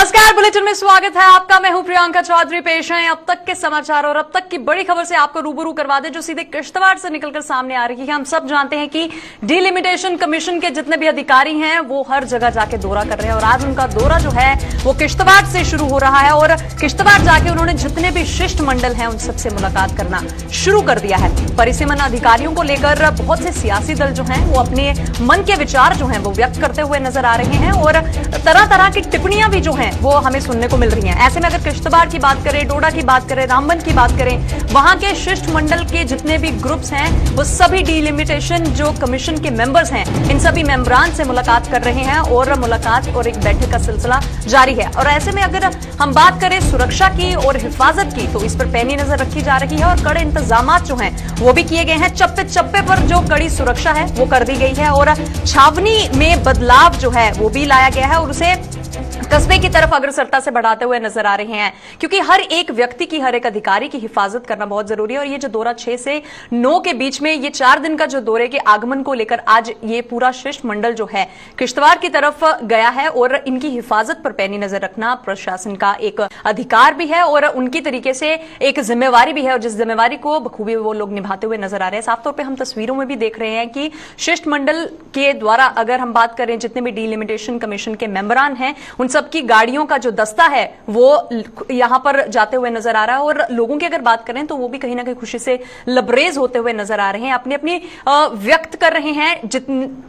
नमस्कार, बुलेटिन में स्वागत है आपका। मैं हूं प्रियंका चौधरी। पेश है अब तक के समाचार और अब तक की बड़ी खबर से आपको रूबरू करवा दें जो सीधे किश्तवाड़ से निकलकर सामने आ रही है। हम सब जानते हैं कि डिलिमिटेशन कमीशन के जितने भी अधिकारी हैं वो हर जगह जाके दौरा कर रहे हैं और आज उनका दौरा जो है वो किश्तवाड़ से शुरू हो रहा है और किश्तवाड़ जाके उन्होंने जितने भी शिष्टमंडल हैं उन सबसे मुलाकात करना शुरू कर दिया है। परिसीमन अधिकारियों को लेकर बहुत से सियासी दल जो हैं वो अपने मन के विचार जो हैं वो व्यक्त करते हुए नजर आ रहे हैं और तरह तरह की टिप्पणियां भी जो हैं वो हमें सुनने को मिल रही हैं। ऐसे में अगर किश्तवाड़ की बात करें, डोडा की बात करें, रामबन की बात करें, वहां के शिष्टमंडल के जितने भी ग्रुप्स हैं वो सभी डिलिमिटेशन जो कमीशन के मेंबर्स हैं इन सभी मेंबरान से मुलाकात कर रहे हैं और मुलाकात और एक बैठक का सिलसिला जारी है। और ऐसे में अगर हम बात करें सुरक्षा की और हिफाजत की तो इस पर पैनी नजर रखी जा रही है और कड़े इंतजाम जो हैं वो भी किए गए हैं। चप्पे चप्पे पर जो कड़ी सुरक्षा है वो कर दी गई है और छावनी में बदलाव जो है वो भी लाया गया है और उसे कस्बे की तरफ अग्रसरता से बढ़ाते हुए नजर आ रहे हैं, क्योंकि हर एक व्यक्ति की, हर एक अधिकारी की हिफाजत करना बहुत जरूरी है। और ये जो दौरा 6 से 9 के बीच में ये 4 दिन का जो दौरे के आगमन को लेकर आज ये पूरा शिष्टमंडल जो है किश्तवाड़ की तरफ गया है और इनकी हिफाजत पर पैनी नजर रखना प्रशासन का एक अधिकार भी है और उनकी तरीके से एक जिम्मेवारी भी है और जिस जिम्मेवारी को बखूबी वो लोग निभाते हुए नजर आ रहे हैं। साफ तौर पर हम तस्वीरों में भी देख रहे हैं कि शिष्टमंडल के द्वारा अगर हम बात करें जितने भी डिलिमिटेशन कमीशन के मेंबरान हैं उन सबकी गाड़ियों का जो दस्ता है वो यहां पर जाते हुए नजर आ रहा है और लोगों की अगर बात करें तो वो भी कहीं ना कहीं खुशी से लबरेज होते हुए नजर आ रहे हैं, अपनी अपनी व्यक्त कर रहे हैं।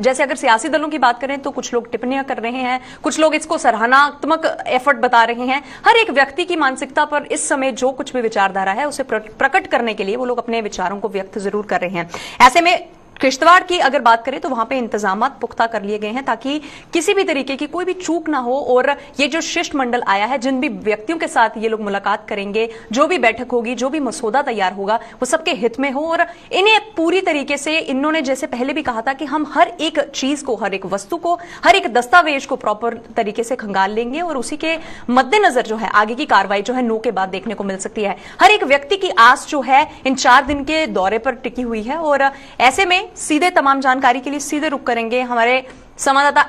जैसे अगर सियासी दलों की बात करें तो कुछ लोग टिप्पणियां कर रहे हैं, कुछ लोग इसको सराहनात्मक एफर्ट बता रहे हैं। हर एक व्यक्ति की मानसिकता पर इस समय जो कुछ भी विचारधारा है उसे प्रकट करने के लिए वो लोग अपने विचारों को व्यक्त जरूर कर रहे हैं। ऐसे में किश्तवाड़ की अगर बात करें तो वहां पे इंतजामात पुख्ता कर लिए गए हैं ताकि किसी भी तरीके की कोई भी चूक ना हो और ये जो शिष्टमंडल आया है, जिन भी व्यक्तियों के साथ ये लोग मुलाकात करेंगे, जो भी बैठक होगी, जो भी मसौदा तैयार होगा वो सबके हित में हो और इन्हें पूरी तरीके से इन्होंने जैसे पहले भी कहा था कि हम हर एक चीज को, हर एक वस्तु को, हर एक दस्तावेज को प्रॉपर तरीके से खंगाल लेंगे और उसी के मद्देनजर जो है आगे की कार्रवाई जो है 9 के बाद देखने को मिल सकती है। हर एक व्यक्ति की आस जो है इन 4 दिन के दौरे पर टिकी हुई है और ऐसे में सीधे तमाम जानकारी के लिए सीधे रुक करेंगे हमारे संवाददाता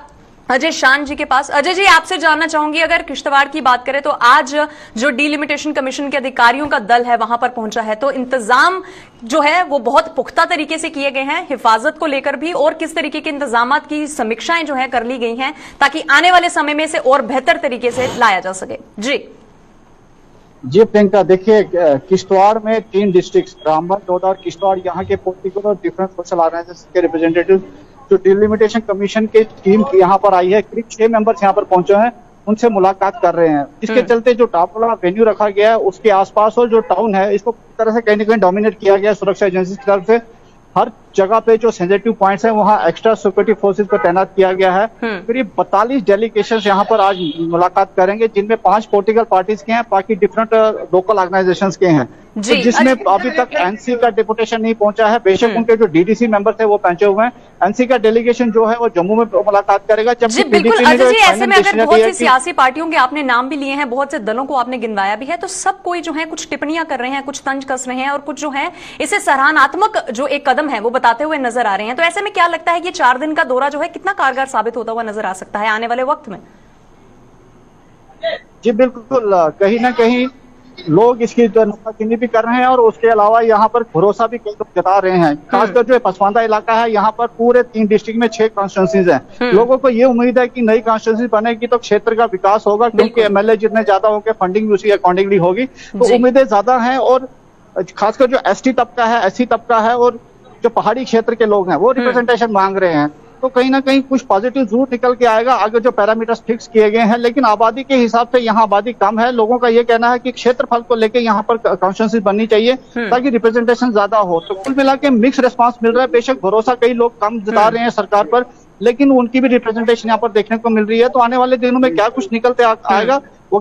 अजय शान जी के पास। अजय जी, आपसे जानना चाहूंगी अगर किश्तवाड़ की बात करें तो आज जो डिलिमिटेशन कमीशन के अधिकारियों का दल है वहां पर पहुंचा है तो इंतजाम जो है वो बहुत पुख्ता तरीके से किए गए हैं हिफाजत को लेकर भी और किस तरीके के इंतजामात की समीक्षाएं जो है कर ली गई हैं ताकि आने वाले समय में इसे और बेहतर तरीके से लाया जा सके। जी प्रियंका, देखिए किश्तवाड़ में 3 डिस्ट्रिक्ट रामबन, डोडा और किश्तवाड़, यहाँ के पॉलिटिकल डिफरेंट सोशल ऑर्गेनाइजेशन के रिप्रेजेंटेटिव जो डिलिमिटेशन कमीशन की टीम यहाँ पर आई है, करीब 6 मेंबर्स यहाँ पर पहुंचे हैं, उनसे मुलाकात कर रहे हैं। इसके चलते जो टॉप वाला वेन्यू रखा गया है उसके आसपास और जो टाउन है इसको पूरी तरह से कहीं ना कहीं डोमिनेट किया गया सुरक्षा एजेंसी की तरफ से। हर जगह पे जो सेंसिटिव पॉइंट्स हैं वहाँ एक्स्ट्रा सिक्योरिटी फोर्सेस को तैनात किया गया है। करीब 42 डेलीगेशंस यहाँ पर आज मुलाकात करेंगे जिनमें 5 पॉलिटिकल पार्टीज के हैं, बाकी डिफरेंट लोकल ऑर्गेनाइजेशंस के हैं, तो जिसमें अभी तक एनसी का डिपुटेशन नहीं पहुंचा है। बेशक उनके जो डीडीसी मेंबर थे वो पहुंचे हुए हैं, एनसी का डेलीगेशन जो है वो जम्मू में मुलाकात करेगा। जी बिल्कुल अजय जी, ऐसे में अगर बहुत सी सियासी पार्टियों के आपने नाम भी लिए हैं, बहुत से दलों को आपने गिनवाया भी है, तो सब कोई जो है कुछ टिप्पणियां कर रहे हैं, कुछ तंज कस रहे हैं और कुछ जो है इसे सराहनात्मक जो एक कदम है वो बताते हुए नजर आ रहे हैं। तो ऐसे में क्या लगता है ये 4 दिन का दौरा जो है कितना कारगर साबित होता हुआ नजर आ सकता है आने वाले वक्त में? जी बिल्कुल, कहीं ना कहीं लोग इसकी नुक्ताचीनी भी कर रहे हैं और उसके अलावा यहाँ पर भरोसा भी कई लोग जता रहे हैं। खासकर जो पसमानदा इलाका है यहाँ पर पूरे 3 डिस्ट्रिक्ट में 6 कॉन्स्टिट्यूंसीज हैं। लोगों को ये उम्मीद है कि नई कॉन्स्टिट्यूंसी बनेगी तो क्षेत्र का विकास होगा, क्योंकि एमएलए जितने ज्यादा होंगे फंडिंग भी उसी अकॉर्डिंगली होगी, तो उम्मीदें ज्यादा हैं। और खासकर जो एसटी तबका है, एससी तबका है और जो पहाड़ी क्षेत्र के लोग हैं वो रिप्रेजेंटेशन मांग रहे हैं, तो कहीं ना कहीं कुछ पॉजिटिव जरूर निकल के आएगा। आगे जो पैरामीटर्स फिक्स किए गए हैं, लेकिन आबादी के हिसाब से यहाँ आबादी कम है। लोगों का ये कहना है कि क्षेत्रफल को लेकर यहाँ पर कॉन्स्टिट्यूंसी बननी चाहिए ताकि रिप्रेजेंटेशन ज्यादा हो। तो कुल मिला के मिक्स रिस्पांस मिल रहा है। बेशक भरोसा कई लोग कम जता रहे हैं सरकार पर, लेकिन उनकी भी रिप्रेजेंटेशन यहाँ पर देखने को मिल रही है। तो आने वाले दिनों में क्या कुछ निकलते आएगा वो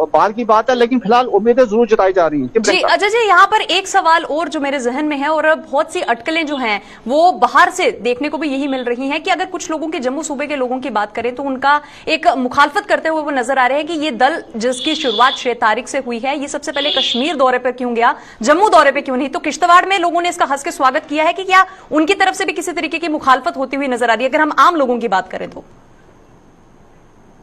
बाहर की बात है, लेकिन फिलहाल उम्मीदें जरूर जताई जा रही हैं। जी अजय जी, यहाँ पर एक सवाल और जो मेरे जहन में है और बहुत सी अटकलें जो हैं वो बाहर से देखने को भी यही मिल रही हैं कि अगर कुछ लोगों के, जम्मू सूबे के लोगों की बात करें तो उनका एक मुखालफत करते हुए वो नजर आ रहे हैं कि ये दल जिसकी शुरुआत 6 तारीख से हुई है, ये सबसे पहले कश्मीर दौरे पर क्यों गया, जम्मू दौरे पर क्यों नहीं? तो किश्तवाड़ में लोगों ने इसका हंस के स्वागत किया है कि क्या उनकी तरफ से भी किसी तरीके की मुखालफत होती हुई नजर आ रही है अगर हम आम लोगों की बात करें तो?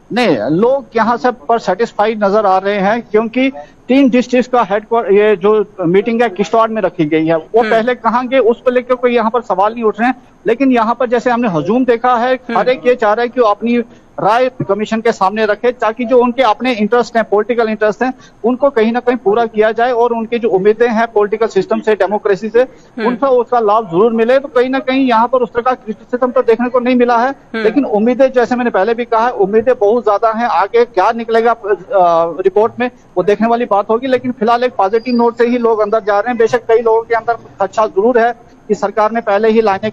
नहीं, लोग यहाँ से पर सेटिस्फाइड नजर आ रहे हैं, क्योंकि 3 डिस्ट्रिक्ट का हेडक्वार्टर ये जो मीटिंग है किश्तवाड़ में रखी गई है। वो पहले कहाँ गए उस पर लेकर कोई यहाँ पर सवाल नहीं उठ रहे हैं, लेकिन यहाँ पर जैसे हमने हजूम देखा है, हर एक ये चाह रहा है कि वो अपनी राय कमीशन के सामने रखे, ताकि जो उनके अपने इंटरेस्ट हैं, पॉलिटिकल इंटरेस्ट हैं, उनको कहीं ना कहीं पूरा किया जाए और उनकी जो उम्मीदें हैं पॉलिटिकल सिस्टम से, डेमोक्रेसी से, उनका उसका लाभ जरूर मिले। तो कहीं ना कहीं यहाँ पर उस तरह का क्रिटिसिज्म तो देखने को नहीं मिला है, लेकिन उम्मीदें, जैसे मैंने पहले भी कहा है, उम्मीदें बहुत ज्यादा हैं। आगे क्या निकलेगा रिपोर्ट में वो देखने वाली बात होगी, लेकिन फिलहाल एक पॉजिटिव नोट से ही लोग अंदर जा रहे हैं। बेशक कई लोगों के अंदर अच्छा जरूर है कि सरकार ने पहले ही लाइनें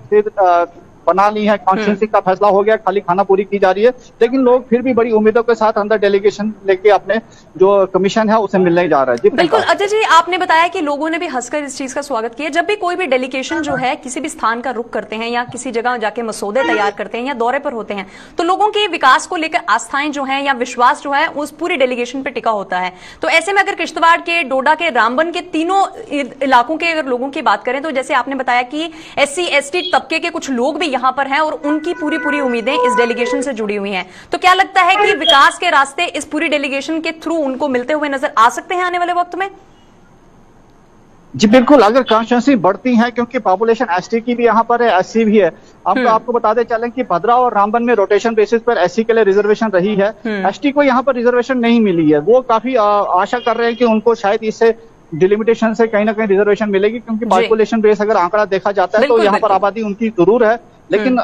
बना ली है, कॉन्स्टिट्यूंसी का फैसला हो गया, खाली खाना पूरी की जा रही है, लेकिन लोग फिर भी बड़ी उम्मीदों के साथ अंदर डेलीगेशन लेके अपने जो कमीशन है उसे मिलने जा रहा है। बिल्कुल अजय जी, आपने बताया कि लोगों ने भी हंसकर इस चीज का स्वागत किया। जब भी कोई भी डेलीगेशन जो है किसी भी स्थान का रुख करते हैं या किसी जगह जाके मसौदे तैयार करते हैं या दौरे पर होते हैं, तो लोगों के विकास को लेकर आस्थाएं जो है या विश्वास जो है उस पूरी डेलीगेशन पर टिका होता है। तो ऐसे में अगर किश्तवाड़ के, डोडा के, रामबन के तीनों इलाकों के अगर लोगों की बात करें, तो जैसे आपने बताया कि SC ST तबके के कुछ लोग भी यहां पर हैं और उनकी पूरी उम्मीदें इस डेलीगेशन से जुड़ी हुई हैं, तो क्या लगता है कि विकास के रास्ते इस पूरी डेलीगेशन के थ्रू उनको मिलते हुए नजर आ सकते हैं आने वाले वक्त में? जी बिल्कुल, अगर कॉन्स्टिट्यूंसी बढ़ती है, क्योंकि पॉपुलेशन ST की भी यहाँ पर है, SC भी है। हम तो आपको बताते चलें कि भद्रा और रामबन में रोटेशन बेसिस पर SC के लिए रिजर्वेशन रही है, ST को यहाँ पर रिजर्वेशन नहीं मिली है। वो काफी आशा कर रहे हैं कि उनको शायद इससे डिलिमिटेशन से कहीं ना कहीं रिजर्वेशन मिलेगी, क्योंकि पॉपुलेशन बेस अगर आंकड़ा देखा जाता है तो यहाँ पर आबादी उनकी जरूर है, लेकिन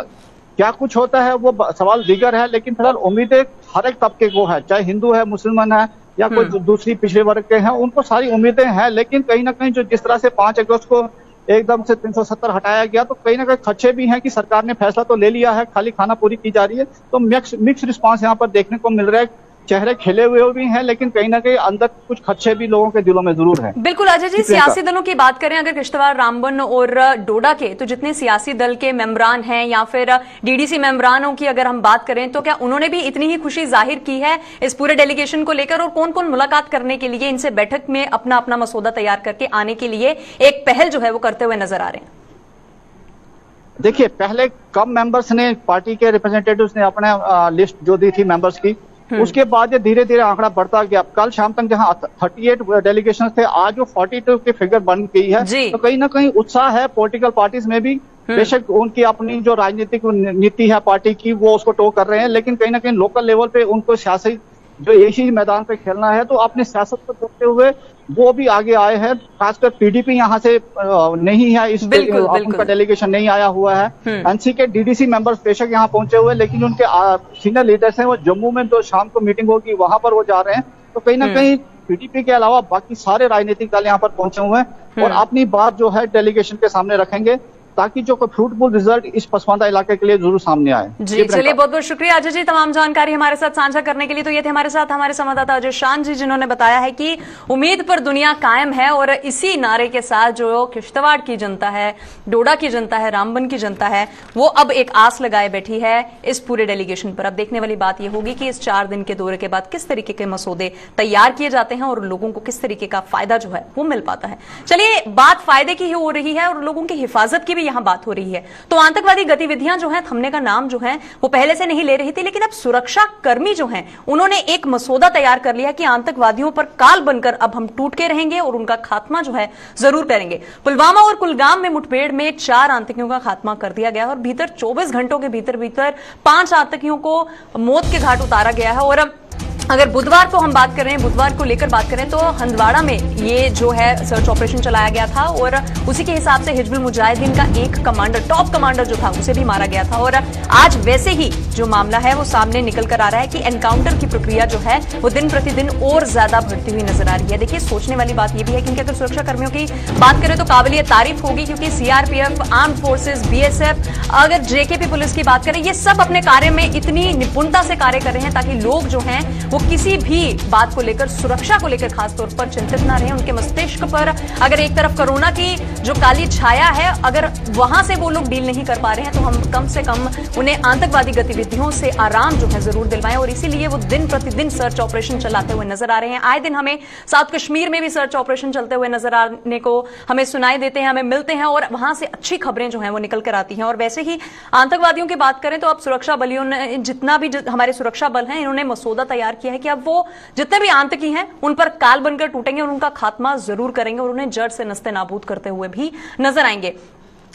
क्या कुछ होता है वो सवाल दीगर है। लेकिन फिलहाल उम्मीदें हर एक तबके को है, चाहे हिंदू है, मुसलमान है या कोई दूसरी पिछड़े वर्ग के हैं, उनको सारी उम्मीदें हैं। लेकिन कहीं ना कहीं जो जिस तरह से 5 अगस्त को एकदम से 370 हटाया गया, तो कहीं ना कहीं खदशे भी हैं कि सरकार ने फैसला तो ले लिया है, खाली खाना पूरी की जा रही है। तो मिक्स रिस्पांस यहाँ पर देखने को मिल रहा है। चेहरे खिले हुए भी हैं, लेकिन कहीं ना कहीं अंदर कुछ खदशे भी लोगों के दिलों में जरूर है। बिल्कुल अजय जी, सियासी दलों की बात करें अगर किश्तवाड़, रामबन और डोडा के, तो जितने सियासी दल के मेंबरान हैं या फिर DDC मेंबरानों की अगर हम बात करें, तो क्या उन्होंने भी इतनी ही खुशी जाहिर की है इस पूरे डेलीगेशन को लेकर? और कौन कौन मुलाकात करने के लिए इनसे बैठक में अपना अपना मसौदा तैयार करके आने के लिए एक पहल जो है वो करते हुए नजर आ रहे हैं? देखिए, पहले कम मेंबर्स ने, पार्टी के रिप्रेजेंटेटिव्स ने अपने लिस्ट जो दी थी मेंबर्स की, उसके बाद ये धीरे धीरे आंकड़ा बढ़ता गया। कल शाम तक जहां 38 डेलीगेशन थे, आज वो 42 की फिगर बन गई है। तो कहीं ना कहीं उत्साह है पॉलिटिकल पार्टीज में भी। बेशक उनकी अपनी जो राजनीतिक नीति है पार्टी की, वो उसको टो कर रहे हैं, लेकिन कहीं ना कहीं लोकल लेवल पे उनको सियासी जो इसी मैदान पे खेलना है, तो अपनी सियासत को देखते हुए वो भी आगे आए हैं। खासकर PDP यहाँ से नहीं है, इस उनका डेलीगेशन नहीं आया हुआ है। NC के DDC मेंबर्स बेशक यहाँ पहुंचे हुए, लेकिन उनके सीनियर लीडर्स हैं वो जम्मू में जो शाम को मीटिंग होगी वहां पर वो जा रहे हैं। तो कहीं ना कहीं PDP के अलावा बाकी सारे राजनीतिक दल यहाँ पर पहुंचे हुए हैं और अपनी बात जो है डेलीगेशन के सामने रखेंगे, ताकि जो कोई फ्रूटफुल रिजल्ट इस पसमानदा इलाके के लिए जरूर सामने आए। जी चलिए, बहुत बहुत शुक्रिया अजय जी तमाम जानकारी हमारे साथ साझा करने के लिए। तो ये थे हमारे साथ हमारे संवाददाता अजय शान जी, जिन्होंने बताया है कि उम्मीद पर दुनिया कायम है, और इसी नारे के साथ जो किश्तवाड़ की जनता है, डोडा की जनता है, रामबन की जनता है, वो अब एक आस लगाए बैठी है इस पूरे डेलीगेशन पर। अब देखने वाली बात यह होगी कि इस 4 दिन के दौरे के बाद किस तरीके के मसौदे तैयार किए जाते हैं और लोगों को किस तरीके का फायदा जो है वो मिल पाता है। चलिए, बात फायदे की ही हो रही है और लोगों की हिफाजत की भी यहां बात हो रही है। तो आतंकवादी गतिविधियां जो हैं थमने का नाम जो है वो पहले से नहीं ले रही थी, लेकिन अब सुरक्षा कर्मी जो हैं उन्होंने एक मसौदा तैयार कर लिया कि आतंकवादियों पर काल बनकर अब हम टूट के रहेंगे और उनका खात्मा जो है जरूर करेंगे। पुलवामा और कुलगाम में मुठभेड़ में 4 आतंकियों का खात्मा कर दिया गया और भीतर 24 घंटों के भीतर 5 आतंकियों को मौत के घाट उतारा गया है। और अगर बुधवार को हम बात करें, बुधवार को लेकर बात करें, तो हंदवाड़ा में ये जो है सर्च ऑपरेशन चलाया गया था और उसी के हिसाब से हिजबुल मुजाहिदीन का एक कमांडर, टॉप कमांडर जो था, उसे भी मारा गया था। और आज वैसे ही जो मामला है वो सामने निकल कर आ रहा है कि एनकाउंटर की प्रक्रिया जो है वो दिन प्रतिदिन और ज्यादा बढ़ती हुई नजर आ रही है। देखिए, सोचने वाली बात यह भी है, क्योंकि अगर सुरक्षा कर्मियों की बात करें तो काबिलियत तारीफ होगी, क्योंकि CRPF, आर्म्ड फोर्सेज, BSF, अगर JKP पुलिस की बात करें, ये सब अपने कार्य में इतनी निपुणता से कार्य कर रहे हैं ताकि लोग जो हैं वो किसी भी बात को लेकर, सुरक्षा को लेकर खासतौर पर चिंतित ना रहे। उनके मस्तिष्क पर अगर एक तरफ कोरोना की जो काली छाया है, अगर वहां से वो लोग डील नहीं कर पा रहे हैं, तो हम कम से कम उन्हें आतंकवादी गतिविधियों से आराम जो है जरूर दिलवाएं। और इसीलिए वो दिन प्रतिदिन सर्च ऑपरेशन चलाते हुए नजर आ रहे हैं। आए दिन हमें साउथ कश्मीर में भी सर्च ऑपरेशन चलते हुए नजर आने को हमें सुनाई देते हैं, हमें मिलते हैं, और वहां से अच्छी खबरें जो हैं वो निकल कर आती हैं। और वैसे ही आतंकवादियों की बात करें तो अब सुरक्षा बलियों ने, जितना भी हमारे सुरक्षा बल हैं, इन्होंने मसौदा तैयार किया है कि अब वो जितने भी आतंकी हैं उन पर काल बनकर टूटेंगे और उनका खात्मा जरूर करेंगे और उन्हें जड़ से नस्ते नाबूद करते हुए भी नजर आएंगे।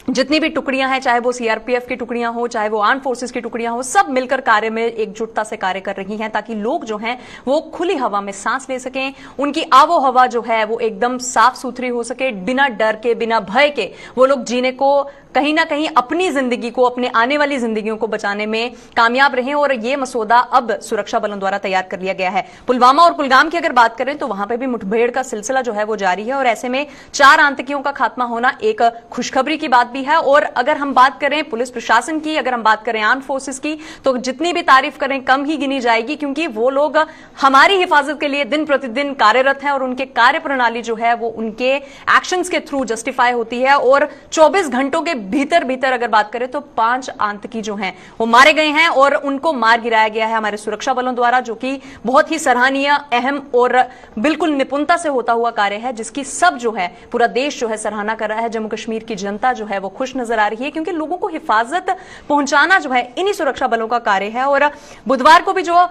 जितनी भी टुकड़ियां हैं, चाहे वो सीआरपीएफ की टुकड़ियां हो, चाहे वो आर्म फोर्सेस की टुकड़ियां हो, सब मिलकर कार्य में एकजुटता से कार्य कर रही हैं ताकि लोग जो हैं वो खुली हवा में सांस ले सकें, उनकी आबो हवा जो है वो एकदम साफ सुथरी हो सके, बिना डर के, बिना भय के वो लोग जीने को, कहीं ना कहीं अपनी जिंदगी को, अपने आने वाली जिंदगियों को बचाने में कामयाब रहे। और ये मसौदा अब सुरक्षा बलों द्वारा तैयार कर लिया गया है। पुलवामा और कुलगाम की अगर बात करें तो वहां पर भी मुठभेड़ का सिलसिला जो है वो जारी है और ऐसे में 4 आतंकियों का खात्मा होना एक खुशखबरी की बात भी है। और अगर हम बात करें पुलिस प्रशासन की, अगर हम बात करें आर्म फोर्सेस की, तो जितनी भी तारीफ करें कम ही गिनी जाएगी, क्योंकि वो लोग हमारी हिफाजत के लिए दिन प्रतिदिन कार्यरत हैं और उनके कार्य प्रणाली जो है वो उनके एक्शंस के थ्रू जस्टिफाई होती है। और 24 घंटों के भीतर अगर बात करें तो 5 आतंकी जो हैं वो मारे गए हैं और उनको मार गिराया गया है हमारे सुरक्षा बलों द्वारा, जो कि बहुत ही सराहनीय, अहम और बिल्कुल निपुणता से होता हुआ कार्य है, जिसकी सब जो है पूरा देश जो है सराहना कर रहा है। जम्मू कश्मीर की जनता जो है वो खुश नजर आ रही है, क्योंकि लोगों को हिफाजत पहुंचाना जो है इन्हीं सुरक्षा बलों का कार्य है। और बुधवार को भी जो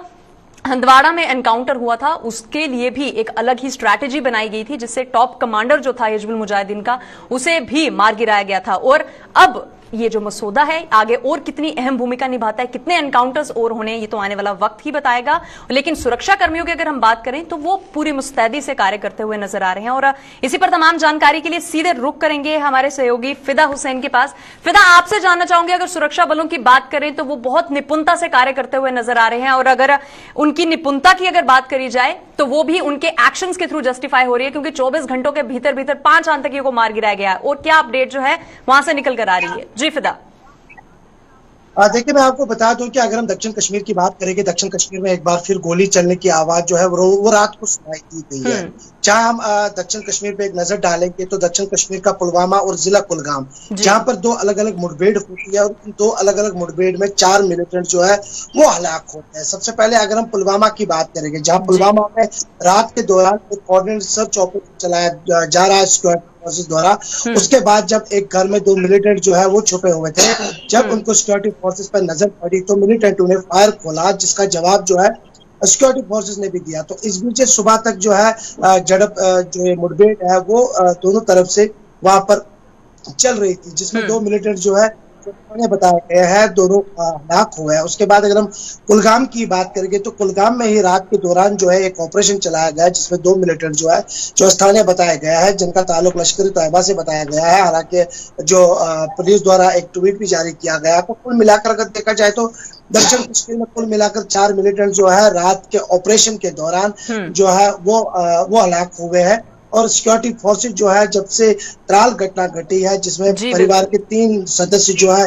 हंदवाड़ा में एनकाउंटर हुआ था, उसके लिए भी एक अलग ही स्ट्रैटेजी बनाई गई थी, जिससे टॉप कमांडर जो था हिजबुल मुजाहिदीन का, उसे भी मार गिराया गया था। और अब ये जो मसौदा है आगे और कितनी अहम भूमिका निभाता है, कितने एनकाउंटर्स और होने, ये तो आने वाला वक्त ही बताएगा। लेकिन सुरक्षा कर्मियों की अगर हम बात करें तो वो पूरी मुस्तैदी से कार्य करते हुए नजर आ रहे हैं। और इसी पर तमाम जानकारी के लिए सीधे रुख करेंगे हमारे सहयोगी फिदा हुसैन के पास। फिदा, आपसे जानना चाहूंगे, अगर सुरक्षा बलों की बात करें तो वो बहुत निपुणता से कार्य करते हुए नजर आ रहे हैं, और अगर उनकी निपुणता की अगर बात करी जाए तो वो भी उनके एक्शंस के थ्रू जस्टिफाई हो रही है, क्योंकि 24 घंटों के भीतर 5 आतंकियों को मार गिराया गया। और क्या अपडेट जो है वहां से निकल कर आ रही है? जी फिदा। देखिए, मैं आपको बता दूं कि अगर हम दक्षिण कश्मीर की बात करेंगे, दक्षिण कश्मीर में एक बार फिर गोली चलने की आवाज जो है वो रात को सुनाई दी गई है। चाहे हम दक्षिण कश्मीर पे एक नजर डालेंगे तो दक्षिण कश्मीर का पुलवामा और जिला कुलगाम, जहां पर 2 अलग अलग मुठभेड़ होती है और इन 2 अलग अलग मुठभेड़ में 4 मिलिटेंट जो है वो हलाक होते हैं। सबसे पहले अगर हम पुलवामा की बात करेंगे, जहाँ पुलवामा में रात के दौरान एक कोऑर्डिनेट सर्च ऑपरेशन चलाया जा रहा है सिक्योरिटी फोर्सेस द्वारा, उसके बाद जब एक घर में 2 मिलिटेंट जो है वो छुपे हुए थे, जब उनको सिक्योरिटी फोर्सेस पर नजर पड़ी तो मिलिटेंट उन्हें फायर खोला, जिसका जवाब जो है सिक्योरिटी फोर्सेस ने भी दिया। तो इस बीच सुबह तक जो है झड़प, जो ये मुठभेड़ है वो दोनों तरफ से वहां पर चल रही थी, जिसमें 2 मिलिटेंट जो है बताया गया है दोनों हलाक हुए हैं। उसके बाद अगर हम कुलगाम की बात करेंगे तो कुलगाम में ही रात के दौरान जो है एक ऑपरेशन चलाया गया, जिसमें 2 मिलिटेंट जो है जो स्थानीय बताया गया है, जिनका ताल्लुक लश्कर तैयबा से बताया गया है। हालांकि जो पुलिस द्वारा एक ट्वीट भी जारी किया गया, तो कुल मिलाकर अगर देखा जाए तो दक्षिण कश्मीर में कुल मिलाकर 4 मिलिटेंट जो है रात के ऑपरेशन के दौरान जो है वो हलाक हुए हैं। और सिक्योरिटी फोर्सेज जो है, जब से त्राल घटना घटी है जिसमें परिवार के 3 सदस्य जो है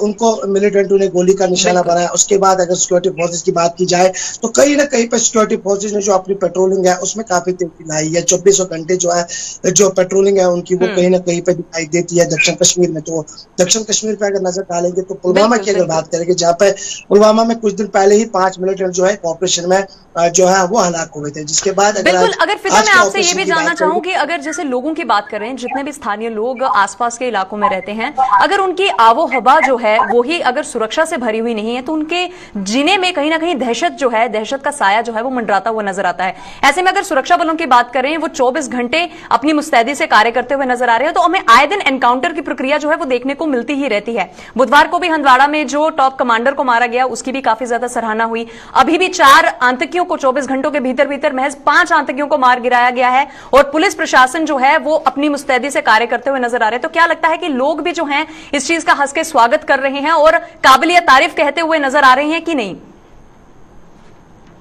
उनको मिलिटेंट ने गोली का निशाना बनाया, उसके बाद अगर सिक्योरिटी फोर्सेज की बात की जाए तो कहीं ना कहीं पर सिक्योरिटी फोर्सेज ने जो अपनी पेट्रोलिंग है उसमें काफी तेजी लाई है। 24 घंटे जो है जो पेट्रोलिंग है उनकी वो कहीं ना कहीं पे दिखाई देती है दक्षिण कश्मीर में। तो दक्षिण कश्मीर पे अगर नजर डालेंगे तो पुलवामा की अगर बात करेंगे, जहाँ पे पुलवामा में कुछ दिन पहले ही 5 मिलिटेंट जो है ऑपरेशन में जो है वो हलाक हुए थे, जिसके बाद अगर फिदा मैं आपसे ये भी जानना चाहूंगी, अगर जैसे लोगों की बात करें, जितने भी स्थानीय लोग आसपास के इलाकों में रहते हैं, अगर उनकी आबो हवा जो है वो ही अगर सुरक्षा से भरी हुई नहीं है तो उनके जीने में कहीं ना कहीं दहशत जो है, दहशत का साया जो है वो मंडराता हुआ नजर आता है। ऐसे में अगर सुरक्षा बलों की बात करें, वो 24 घंटे अपनी मुस्तैदी से कार्य करते हुए नजर आ रहे हैं, तो हमें आए दिन एनकाउंटर की प्रक्रिया जो है वो देखने को मिलती ही रहती है। बुधवार को भी हंदवाड़ा में जो टॉप कमांडर को मारा गया उसकी भी काफी ज्यादा सराहना हुई। अभी भी 4 आतंकियों को 24 घंटों के भीतर महज 5 आतंकियों को मार गिराया गया है और पुलिस प्रशासन जो है वो अपनी मुस्तैदी से कार्य करते हुए नजर आ रहे हैं। तो क्या लगता है कि लोग भी जो हैं इस चीज का हंस के स्वागत कर रहे हैं और काबिलियत तारीफ कहते हुए नजर आ रहे हैं कि नहीं?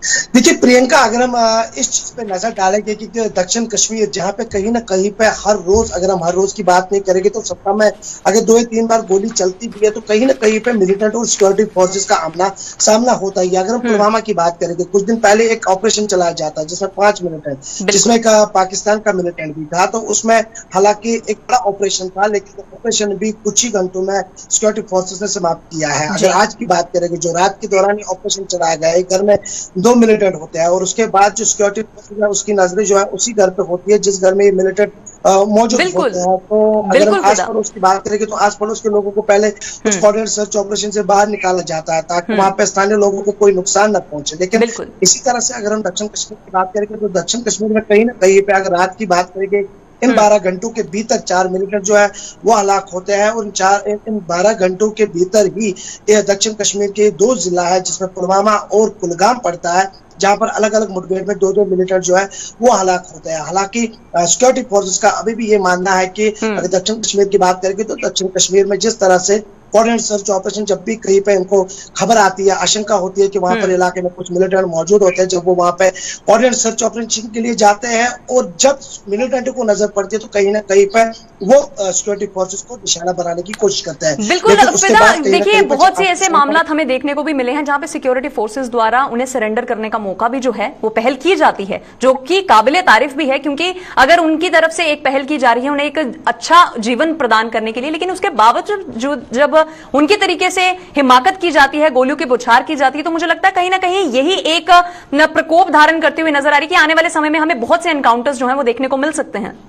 देखिए प्रियंका, अगर हम इस चीज पे नजर डालेंगे कि दक्षिण कश्मीर जहाँ पे कहीं ना कहीं पे हर रोज, अगर हम हर रोज की बात नहीं करेंगे तो सप्ताह में अगर 2 या 3 बार गोली चलती भी है तो कहीं ना कहीं पे मिलिटेंट और सिक्योरिटी फोर्सेस का सामना होता ही है। अगर हम पुलवामा की बात करेंगे, कुछ दिन पहले एक ऑपरेशन चलाया जाता जिसमें 5 मिलिटेंट, जिसमें पाकिस्तान का मिलिटेंट भी था, तो उसमें हालांकि एक बड़ा ऑपरेशन था, लेकिन ऑपरेशन भी कुछ ही घंटों में सिक्योरिटी फोर्सेस ने समाप्त किया है। अगर आज की बात करेंगे, जो रात के दौरान ये ऑपरेशन चलाया गया, एक घर में 2 मिलिटेंट होते हैं और उसके बाद जो सिक्योरिटी फोर्सेस है उसकी नजरें जो है उसी घर पे होती है जिस घर में ये मिलिटेंट मौजूद होते हैं। तो अगर हम आस पड़ोस की बात करेंगे तो आस पड़ोस के लोगों को पहले कुछ कोऑर्डिनेट सर्च ऑपरेशन से बाहर निकाला जाता है ताकि वहां पे स्थानीय लोगों को कोई नुकसान न पहुंचे। लेकिन इसी तरह से अगर हम दक्षिण कश्मीर की बात करेंगे तो दक्षिण कश्मीर में कहीं ना कहीं पे अगर रात की बात करेंगे, इन 12 घंटों के भीतर 4 मिलिटेंट जो है वो हलाक होते हैं और इन 12 घंटों के भीतर ही ये दक्षिण कश्मीर के 2 जिला है जिसमें पुलवामा और कुलगाम पड़ता है, जहां पर अलग अलग मुठभेड़ में 2-2 मिलिटेंट जो है वो हलाक होते हैं। हालांकि सिक्योरिटी फोर्सेस का अभी भी ये मानना है कि अगर दक्षिण कश्मीर की बात करेंगे तो दक्षिण कश्मीर में जिस तरह से कोऑर्डिनेट सर्च ऑपरेशन, जब भी कहीं पे इनको खबर आती है, आशंका होती है कि वहां पर इलाके में कुछ मिलिटेंट मौजूद होते हैं, जब वो वहां पे कोऑर्डिनेट सर्च ऑपरेशन के लिए जाते हैं और जब मिलिटेंट को नजर पड़ती है तो कहीं ना कहीं पे वो सिक्योरिटी फोर्सेस को निशाना बनाने की कोशिश करते हैं। बिल्कुल। देखिए बहुत से ऐसे मामला हमें देखने को भी मिले हैं जहां पे सिक्योरिटी फोर्सेस द्वारा उन्हें सरेंडर करने का मौका भी जो है वो पहल की जाती है, जो कि काबिले तारीफ भी है, क्योंकि अगर उनकी तरफ से एक पहल की जा रही है उन्हें एक अच्छा जीवन प्रदान करने के लिए, लेकिन उसके बावजूद जब उनके तरीके से हिमाकत की जाती है, गोलियों की बौछार की जाती है, तो मुझे लगता है कहीं ना कहीं यही एक प्रकोप धारण करते हुए नजर आ रही है कि आने वाले समय में हमें बहुत से एनकाउंटर्स जो है वो देखने को मिल सकते हैं।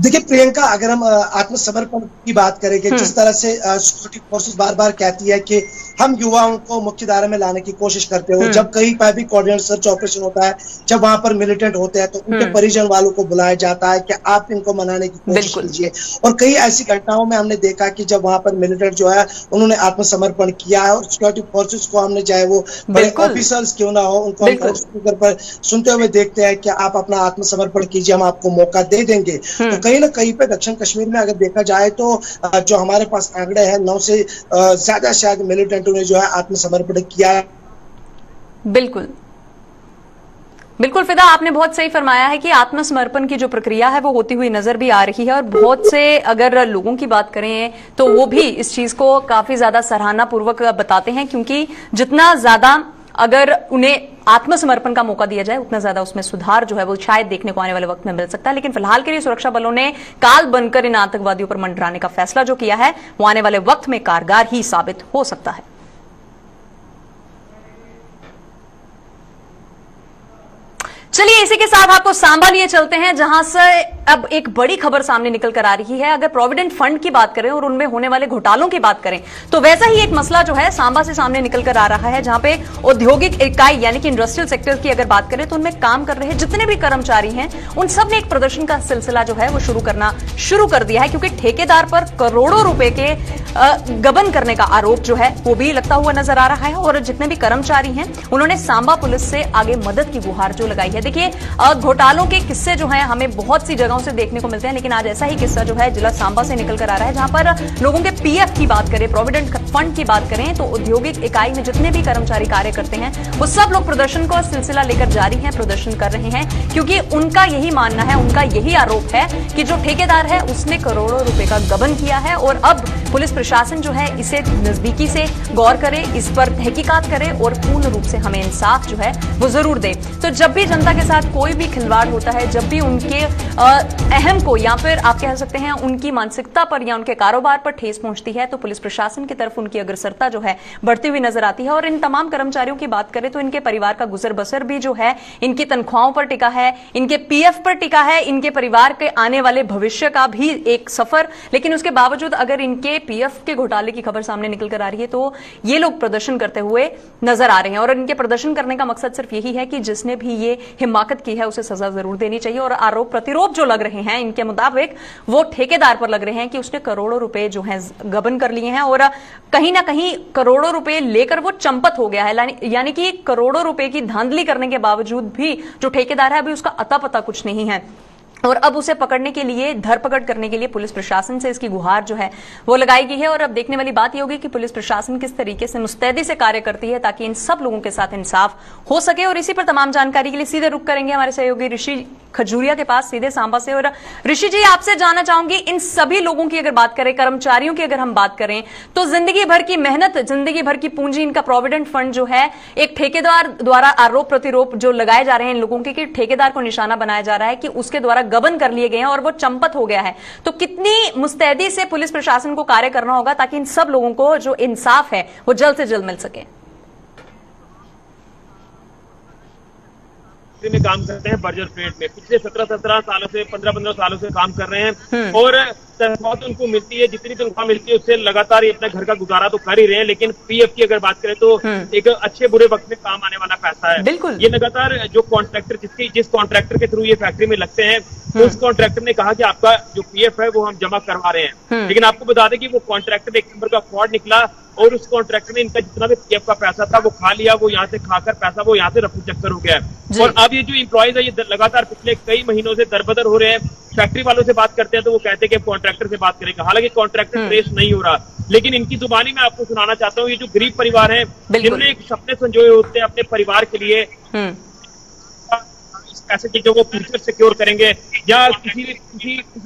देखिए प्रियंका, अगर हम आत्मसमर्पण की बात करेंगे, जिस तरह से सिक्योरिटी फोर्सेस बार बार कहती है कि हम युवाओं को मुख्य धारा में लाने की कोशिश करते हैं, जब कहीं पर भी कोऑर्डिनेट सर्च ऑपरेशन होता है, जब वहां पर मिलिटेंट होते हैं तो उनके परिजन वालों को बुलाया जाता है कि आप इनको मनाने की कोशिश कीजिए। और कई ऐसी घटनाओं में हमने देखा कि जब वहां पर मिलिटेंट जो है उन्होंने आत्मसमर्पण किया है और सिक्योरिटी फोर्सेस को हमने, चाहे वो बड़े ऑफिसर्स क्यों ना हो, उनको हम लाउड स्पीकर पर सुनते हुए देखते हैं कि आप अपना आत्मसमर्पण कीजिए, हम आपको मौका दे देंगे। तो कहीं ना कहीं पे दक्षिण कश्मीर में अगर देखा जाए तो जो हमारे पास आंकड़े हैं, 9 से ज्यादा शायद मिलिटेंटों ने जो है आत्मसमर्पण किया है। बिल्कुल बिल्कुल फिदा, आपने बहुत सही फरमाया है कि आत्मसमर्पण की जो प्रक्रिया है वो होती हुई नजर भी आ रही है और बहुत से अगर लोगों की बात करें तो वो भी इस चीज को काफी ज्यादा सराहना पूर्वक बताते हैं, क्योंकि जितना ज्यादा अगर उन्हें आत्मसमर्पण का मौका दिया जाए उतना ज्यादा उसमें सुधार जो है वो शायद देखने को आने वाले वक्त में मिल सकता है। लेकिन फिलहाल के लिए सुरक्षा बलों ने काल बनकर इन आतंकवादियों पर मंडराने का फैसला जो किया है वो आने वाले वक्त में कारगर ही साबित हो सकता है। चलिए इसी के साथ आपको सांबा लिए चलते हैं, जहां से अब एक बड़ी खबर सामने निकल कर आ रही है। अगर प्रोविडेंट फंड की बात करें और उनमें होने वाले घोटालों की बात करें तो वैसा ही एक मसला जो है सांबा से सामने निकल कर आ रहा है, जहां पे औद्योगिक इकाई यानी कि इंडस्ट्रियल सेक्टर की अगर बात करें तो उनमें काम कर रहे जितने भी कर्मचारी हैं उन सब ने एक प्रदर्शन का सिलसिला जो है वो शुरू कर दिया है, क्योंकि ठेकेदार पर करोड़ों रुपए के गबन करने का आरोप जो है वो भी लगता हुआ नजर आ रहा है। और जितने भी कर्मचारी हैं उन्होंने सांबा पुलिस से आगे मदद की गुहार जो लगाई है। देखिए घोटालों के किस्से जो हैं हमें बहुत सी जगहों से देखने को मिलते हैं, लेकिन आज ऐसा ही किस्सा जो है जिला सांबा से निकल कर आ रहा है, जहां पर लोगों के पीएफ की बात करें, प्रोविडेंट फंड की बात करें तो औद्योगिक इकाई में जितने भी कर्मचारी कार्य करते हैं वो सब लोग प्रदर्शन का सिलसिला लेकर जारी हैं, प्रदर्शन कर रहे हैं, क्योंकि उनका यही मानना है, उनका यही आरोप है कि जो ठेकेदार है उसने करोड़ों रुपए का गबन किया है और अब पुलिस प्रशासन जो है इसे नजदीकी से गौर करे, इस पर तहकीकात करे और पूर्ण रूप से हमें इंसाफ जो है वो जरूर दे। तो जब भी जनता के साथ कोई भी खिलवाड़ होता है, जब भी उनके अहम को या फिर आप कह सकते हैं उनकी मानसिकता पर या उनके कारोबार पर ठेस पहुंचती है, तो पुलिस प्रशासन की तरफ उनकी अग्रसरता जो है बढ़ती हुई नजर आती है। और इन तमाम कर्मचारियों की बात करें तो इनके परिवार का गुजर बसर भी जो है इनकी तनख्वाहों पर टिका है, इनके पीएफ पर टिका है, इनके परिवार के आने वाले भविष्य का भी एक सफर। लेकिन उसके बावजूद अगर इनके पीएफ के घोटाले की खबर सामने निकल कर आ रही है तो ये लोग प्रदर्शन करते हुए नजर आ रहे हैं। और इनके प्रदर्शन करने का मकसद सिर्फ यही है कि जिसने भी ये हिमाकत की है उसे सजा जरूर देनी चाहिए। और आरोप प्रतिरोध जो लग रहे हैं इनके मुताबिक वो ठेकेदार पर लग रहे हैं कि उसने करोड़ों रुपए जो है गबन कर लिए हैं और कहीं ना कहीं करोड़ों रुपए लेकर वो चंपत हो गया है, यानी कि करोड़ों रुपए की धांधली करने के बावजूद भी जो ठेकेदार है अभी उसका अता पता कुछ नहीं है। और अब उसे पकड़ने के लिए, धरपकड़ करने के लिए पुलिस प्रशासन से इसकी गुहार जो है वो लगाई गई है। और अब देखने वाली बात यह होगी कि पुलिस प्रशासन किस तरीके से मुस्तैदी से कार्य करती है ताकि इन सब लोगों के साथ इंसाफ हो सके। और इसी पर तमाम जानकारी के लिए सीधे रुख करेंगे हमारे सहयोगी ऋषि खजूरिया के पास, सीधे सांबा से। और ऋषि जी, आपसे जानना चाहूंगी, इन सभी लोगों की अगर बात करें, कर्मचारियों की अगर हम बात करें, तो जिंदगी भर की मेहनत, जिंदगी भर की पूंजी, इनका प्रोविडेंट फंड जो है, एक ठेकेदार द्वारा आरोप प्रतिरोप जो लगाए जा रहे हैं इन लोगों के कि ठेकेदार को निशाना बनाया जा रहा है कि उसके द्वारा गबन कर लिए गए हैं और वो चंपत हो गया है। तो कितनी मुस्तैदी से पुलिस प्रशासन को कार्य करना होगा ताकि इन सब लोगों को जो इंसाफ है वो जल्द से जल्द मिल सके। में काम करते हैं बर्जर प्लेट में, पिछले 17 सालों से, 15 सालों से काम कर रहे हैं और तनख्वाह तो उनको मिलती है, जितनी तनख्वाह मिलती है उससे लगातार ये अपने घर का गुजारा तो कर ही रहे हैं। लेकिन पीएफ की अगर बात करें तो एक अच्छे बुरे वक्त में काम आने वाला पैसा है। बिल्कुल। ये लगातार जो कॉन्ट्रैक्टर, जिस कॉन्ट्रैक्टर के थ्रू ये फैक्ट्री में लगते हैं, तो उस कॉन्ट्रैक्टर ने कहा कि आपका जो पीएफ है वो हम जमा करवा रहे हैं। लेकिन आपको बता दें कि वो कॉन्ट्रैक्टर एक नंबर का फ्रॉड निकला और उस कॉन्ट्रैक्टर ने इनका जितना भी पीएफ का पैसा था वो खा लिया। वो यहाँ से खाकर पैसा वो यहाँ से रफू चक्कर हो गया है। और अब ये जो एम्प्लॉइज है ये लगातार पिछले कई महीनों से दरबदर हो रहे हैं। फैक्ट्री वालों से बात करते हैं तो वो कहते हैं कि कॉन्ट्रैक्टर से बात करेंगे, हालांकि कॉन्ट्रैक्टर ट्रेस नहीं हो रहा। लेकिन इनकी जुबानी में आपको सुनाना चाहता हूँ, ये जो गरीब परिवार है जिन्होंने एक सपने संजोए होते हैं अपने परिवार के लिए, पैसे की जो वो फ्यूचर सिक्योर करेंगे, या किसी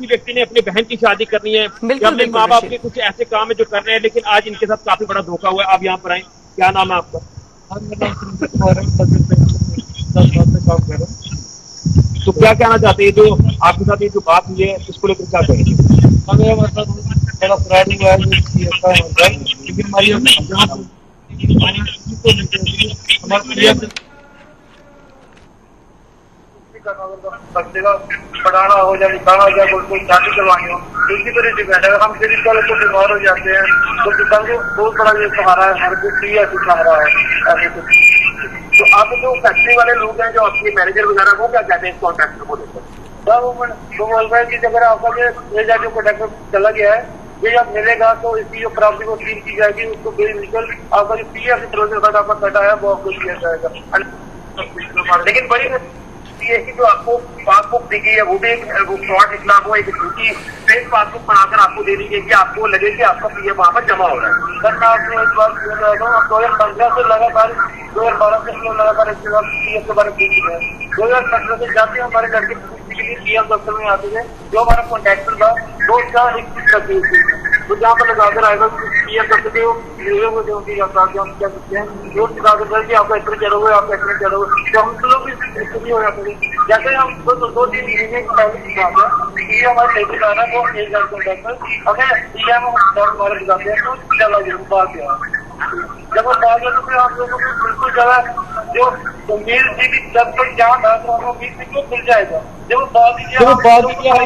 व्यक्ति ने अपनी बहन की शादी करनी है या अपने माँ बाप के कुछ ऐसे काम है जो कर रहे हैं, लेकिन आज इनके साथ काफी बड़ा धोखा हुआ है। आप यहाँ पर आए, क्या नाम है आपका? तो क्या कहना चाहते हैं जो आपके साथ ये जो बात हुई है इसको लेकर क्या कहेंगे? हमें मतलब बड़ा फ्रॉड हुआ है, लेकिन बच्चे का पढ़ाना हो जाए, लिखाना हो जाए, कोई शादी करवानी हो, इसी पर डिपेंड है। हम गरीब वाले को बीमार हो जाते हैं तो किसान को बहुत बड़ा ये सहारा है, हमारे को सहारा है ऐसे कुछ। तो आप जो फैक्ट्री वाले लोग हैं, जो आपके मैनेजर वगैरह, वो क्या कहते हैं इस कॉन्ट्रैक्टर को लेकर? वो बोल रहे हैं कि अगर आपका ये जो कॉन्ट्रैक्टर चला गया है, ये जब मिलेगा तो इसकी जो प्रॉपर्टी को सील की जाएगी, उसको बेनिकल आपका जो पीएफ की तरफ से आपका कटा है वो आपको दिया जाएगा। लेकिन बड़ी ये कि जो आपको पासबुक दी गई है वो भी वो फ्रॉड निकला, वो एक झूठी फेक पासबुक बनाकर आपको दे दी गई कि आपको लगे कि आपका पीएफ वहां पर जमा हो रहा है। सर मैं आपको एक बात कहना चाहता हूँ, 2015 से लगातार 2012 से लगातार इसके बाद पीएफ के बारे में पूछ रहे हैं। 2015 से जाते हमारे लड़के पूछने के लिए पीएफ दफ्तर में आते थे, जो हमारा कॉन्ट्रैक्टर था वो उसका एक तो जहाँ पर लगाकर आएगा पीएफ दफ्तर के क्या सकते हैं, वो लगाकर कि आपका इतना चलोगे, आपका इतना चलोगे, तो हम लोग भी स्थिति हो जाती है। जैसे हम 2-3 महीने पहले ये हमारे ठेकेदार है, वो 1000 कॉन्ट्रैक्टर हमें ईएम हमारे दिखाते हैं तो चला गया बात गया। जब वो बात गया तो फिर आप लोगों को बिल्कुल जगह जो उम्मीद थी कि जब तक जहाँ था उम्मीद थी तो मिल जाएगा, जब वो बात किया।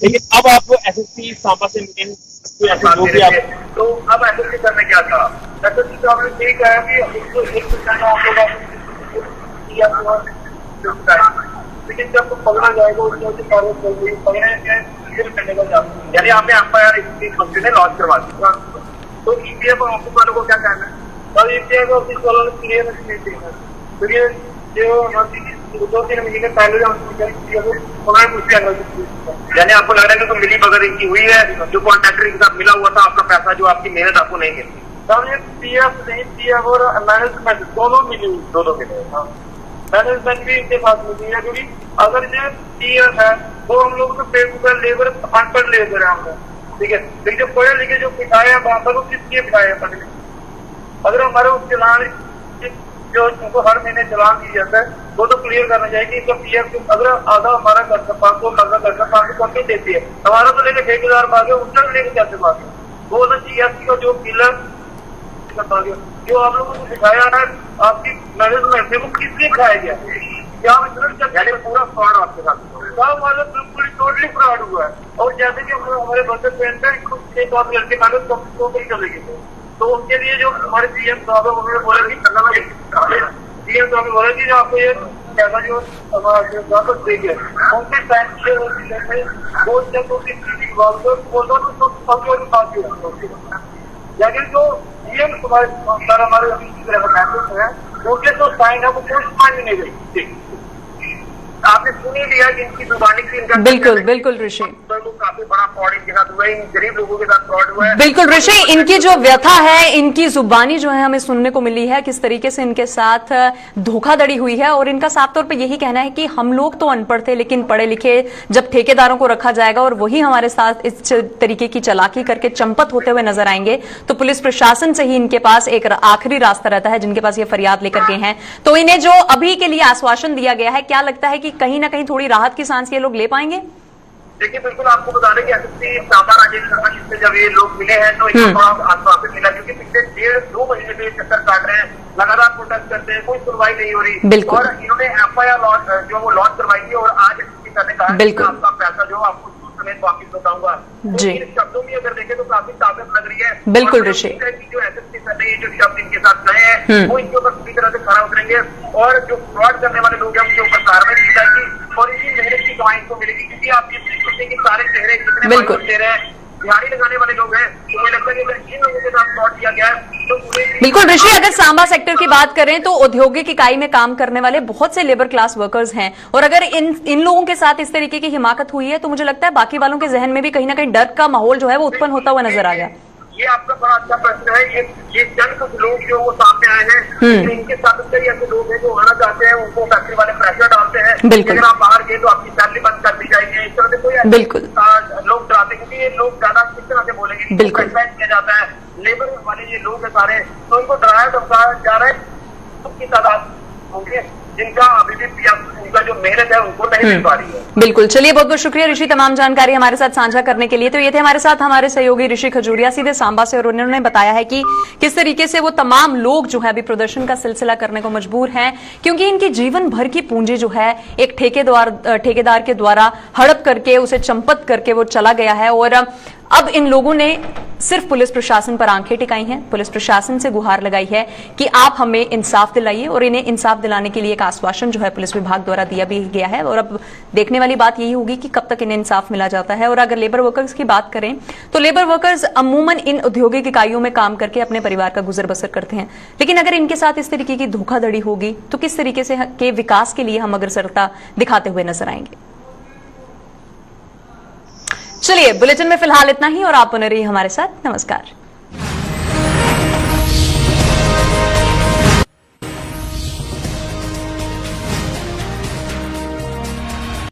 लेकिन अब आप एसएसपी सांबा से मिले तो अब एसएसपी करने क्या था? एसएसपी तो आपने यही कहा कि उसको 1% लेकिन जब तो पकड़ा जाएगा उसमें फिर करने का जाता, यानी आपने एफआईआर इस कंपनी ने लॉन्च करवा दी। तो ईपीएफ ऑफिस वालों को क्या कहना है? और ईपीएफ ऑफिस वालों ने क्लियर नहीं देना, तो ये जो 2-3 महीने पहले यानी आपको लग रहा है कि तो मिली भगत इनकी हुई है, जो कॉन्ट्रैक्टर के साथ मिला हुआ था, आपका पैसा जो आपकी मेहनत आपको नहीं मिली। तब ये पीएफ नहीं, पीएफ और मैनेजमेंट दोनों मिली, दोनों मिले। मैनेजमेंट भी इनके साथ मिली है, क्योंकि अगर ये पीएफ है वो हम लोग तो पे लेबर अनपढ़ लेबर है हम लोग, ठीक है। लेकिन जो पढ़े लिखे जो बिठाए हैं वहां पर वो किस लिए बिठाए हैं पढ़े? अगर हमारे उस चलान जो उनको हर महीने चलान दिया जाता है वो तो क्लियर करना चाहिए कि इनका पीएफ अगर आधा हमारा करता 500 कंपनी देती है, हमारा तो लेके ठेकेदार भागे, उनका लेके कैसे भागे? वो तो जीएसटी का जो पिलर जो आप लोगों को दिखाया है आपकी मैनेजमेंट से, वो किस लिए खाया गया? क्या पूरा फ्रॉड आपके साथ हमारा बिल्कुल टोटली फ्रॉड हुआ है। और जैसे कि हमारे बंदे पेंट है कुछ एक और लड़के मैनेज कंपनी चलेगी, तो उनके लिए जो हमारे सीएम साहब है उन्होंने बोला कि सीएम साहब ने बोला कि जो आपको ये पैसा जो हमारे देंगे उनके टाइम वो जब लेकिन जो सीएम हमारे है उनके तो साइन है वो कोई साइन नहीं गई। आपने सुन ही लिया कि इनकी जुबानी से इनका बिल्कुल बिल्कुल ऋषि, तो काफी बड़ा फ्रॉड इनके साथ हुआ है, इन गरीब लोगों के साथ फ्रॉड हुआ है। बिल्कुल ऋषि, इनकी जो व्यथा है, इनकी जुबानी जो है हमें सुनने को मिली है, किस तरीके से इनके साथ धोखाधड़ी हुई है। और इनका साफ तौर पे यही कहना है कि हम लोग तो अनपढ़ थे, लेकिन पढ़े लिखे जब ठेकेदारों को रखा जाएगा और वही हमारे साथ इस तरीके की चालाकी करके चंपत होते हुए नजर आएंगे, तो पुलिस प्रशासन से ही इनके पास एक आखिरी रास्ता रहता है, जिनके पास ये फरियाद लेकर के हैं। तो इन्हें जो अभी के लिए आश्वासन दिया गया है, क्या लगता है कि कहीं ना कहीं थोड़ी राहत की सांस ये लोग ले पाएंगे? देखिए, बिल्कुल आपको बता दें कि एसएसपी सांबा राजेश शर्मा जिससे जब ये लोग मिले हैं तो इनको थोड़ा आश्वासन मिला, क्योंकि पिछले 1.5-2 महीने से चक्कर काट रहे हैं, लगातार प्रोटेस्ट करते हैं, कोई सुनवाई नहीं हो रही। और इन्होंने एफआईआर जो वो लॉन्च करवाई थी और आज एसएसपी सर ने कहा कि आपका पैसा जो आपको समेत वापिस बताऊंगा। तो इन शब्दों में अगर देखें तो काफी ताकत लग रही है। बिल्कुल ऋषि, जो एसएसपी सर ने ये जो शब्द इनके साथ कहे हैं वो इनके ऊपर पूरी तरह से खरा उतरेंगे और जो फ्रॉड करने वाले लोग हैं उनके ऊपर कार्रवाई की जाएगी और इसी मेहनत की कमाई इनको मिलेगी। क्योंकि आप ये सोचते हैं कि सारे चेहरे जितने दे रहे हैं दिहाड़ी लगाने वाले लोग हैं, तो मुझे लगता है कि अगर इन लोगों के साथ फ्रॉड किया गया है तो बिल्कुल ऋषि, अगर सांबा सेक्टर की बात करें तो औद्योगिक इकाई में काम करने वाले बहुत से लेबर क्लास वर्कर्स हैं, और अगर इन लोगों के साथ इस तरीके की हिमाकत हुई है तो मुझे लगता है बाकी वालों के जहन में भी कहीं ना कहीं डर का माहौल जो है वो उत्पन्न होता हुआ नजर आ गया। ये आपका बड़ा अच्छा प्रश्न है। ये चंद कुछ लोग जो वो सामने आए हैं, इनके साथ कई ऐसे लोग हैं जो आना चाहते हैं, उनको फैक्ट्री वाले प्रेशर डालते हैं। अगर आप बाहर गए तो आपकी सैलरी बंद कर दी जाएगी, इस तरह से कोई बिल्कुल लोग डराते, क्योंकि ये लोग ज्यादा किस तरह से बोलेंगे, बिल्कुल किया जाता है। लेबर वाले ये लोग हैं सारे, तो इनको डराया धमकाया जा रहा है। उनकी तादाद होंगे जिनका अभी भी उनका जो मेहनत है उनको नहीं मिल पा रही है। बिल्कुल, चलिए बहुत बहुत शुक्रिया ऋषि तमाम जानकारी हमारे साथ साझा करने के लिए। तो ये थे हमारे साथ हमारे सहयोगी ऋषि खजूरिया सीधे सांबा से, और उन्होंने बताया है कि किस तरीके से वो तमाम लोग जो है अभी प्रदर्शन का सिलसिला करने को मजबूर हैं, क्योंकि इनकी जीवन भर की पूंजी जो है एक ठेकेदार के द्वारा हड़प करके उसे चंपत करके वो चला गया है। और अब इन लोगों ने सिर्फ पुलिस प्रशासन पर आंखें टिकाई हैं, पुलिस प्रशासन से गुहार लगाई है कि आप हमें इंसाफ दिलाइए, और इन्हें इंसाफ दिलाने के लिए एक आश्वासन जो है पुलिस विभाग द्वारा दिया भी गया है। और अब देखने वाली बात यही होगी कि कब तक इन्हें इंसाफ मिला जाता है। और अगर लेबर वर्कर्स की बात करें तो लेबर वर्कर्स अमूमन इन औद्योगिक इकाइयों में काम करके अपने परिवार का गुजर बसर करते हैं, लेकिन अगर इनके साथ इस तरीके की धोखाधड़ी होगी तो किस तरीके से के विकास के लिए हम अग्रसरता दिखाते हुए नजर आएंगे। चलिए, बुलेटिन में फिलहाल इतना ही, और आप बने रहिए हमारे साथ। नमस्कार।